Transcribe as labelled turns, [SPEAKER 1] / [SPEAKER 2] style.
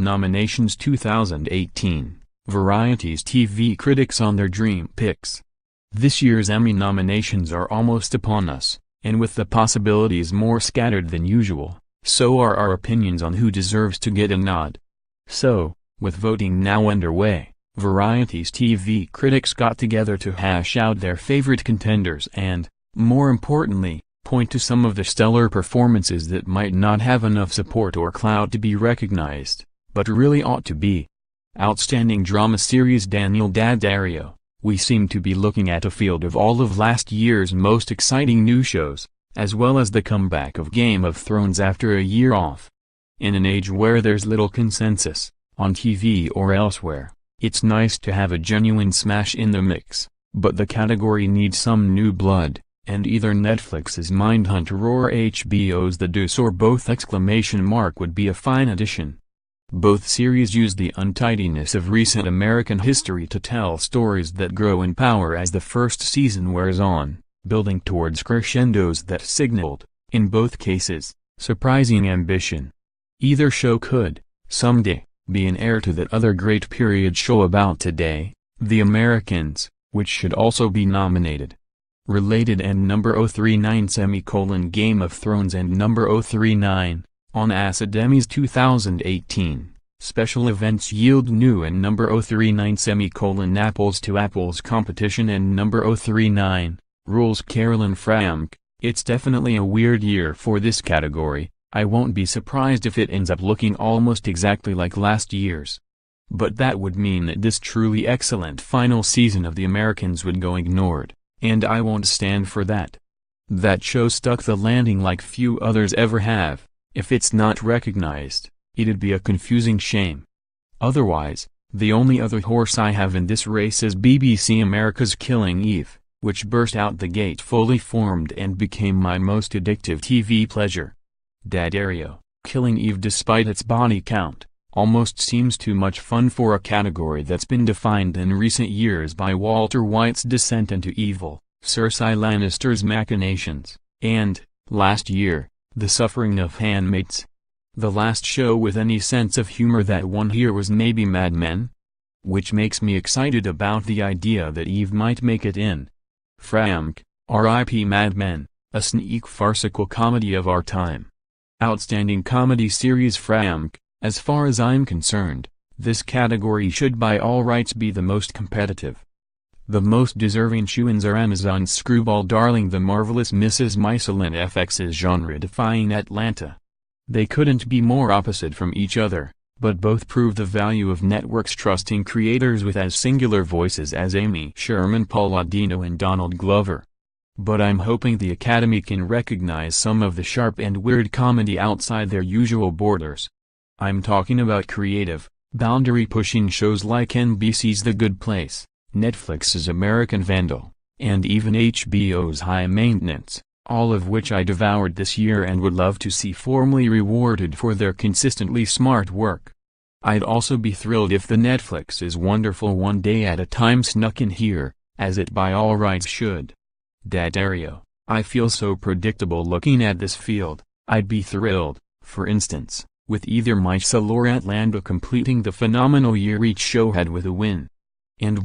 [SPEAKER 1] Nominations 2018, Variety's TV critics on their dream picks. This year's Emmy nominations are almost upon us, and with the possibilities more scattered than usual, so are our opinions on who deserves to get a nod. So, with voting now underway, Variety's TV critics got together to hash out their favorite contenders and, more importantly, point to some of the stellar performances that might not have enough support or clout to be recognized, but really ought to be. Outstanding Drama Series Daniel Daddario. We seem to be looking at a field of all of last year's most exciting new shows, as well as the comeback of Game of Thrones after a year off. In an age where there's little consensus, on TV or elsewhere, it's nice to have a genuine smash in the mix, but the category needs some new blood, and either Netflix's Mindhunter or HBO's The Deuce or both would be a fine addition. Both series use the untidiness of recent American history to tell stories that grow in power as the first season wears on, building towards crescendos that signaled, in both cases, surprising ambition. Either show could, someday, be an heir to that other great period show about today, The Americans, which should also be nominated. Related and number 039 Game of Thrones and number 039, on Acid Emmys 2018, special events yield new and number 039 Apples to Apples competition and number 039, rules Carolyn Frank. It's definitely a weird year for this category. I won't be surprised if it ends up looking almost exactly like last year's. But that would mean that this truly excellent final season of The Americans would go ignored, and I won't stand for that. That show stuck the landing like few others ever have. If it's not recognized, it'd be a confusing shame. Otherwise, the only other horse I have in this race is BBC America's Killing Eve, which burst out the gate fully formed and became my most addictive TV pleasure. Daddario, Killing Eve despite its body count, almost seems too much fun for a category that's been defined in recent years by Walter White's descent into evil, Cersei Lannister's machinations, and, last year, the suffering of handmaids. The last show with any sense of humor that won here was maybe Mad Men? Which makes me excited about the idea that Eve might make it in. Frank, R.I.P. Mad Men, a sneak farcical comedy of our time. Outstanding Comedy Series Frank, as far as I'm concerned, this category should by all rights be the most competitive. The most deserving shoo-ins are Amazon's screwball darling The Marvelous Mrs. Maisel and FX's genre-defying Atlanta. They couldn't be more opposite from each other, but both prove the value of networks trusting creators with as singular voices as Amy Sherman Palladino and Donald Glover. But I'm hoping the Academy can recognize some of the sharp and weird comedy outside their usual borders. I'm talking about creative, boundary-pushing shows like NBC's The Good Place, Netflix's American Vandal, and even HBO's High Maintenance, all of which I devoured this year and would love to see formally rewarded for their consistently smart work. I'd also be thrilled if the Netflix's Wonderful One Day at a Time snuck in here, as it by all rights should. Daddario, I feel so predictable looking at this field. I'd be thrilled, for instance, with either Maisel or Atlanta completing the phenomenal year each show had with a win. And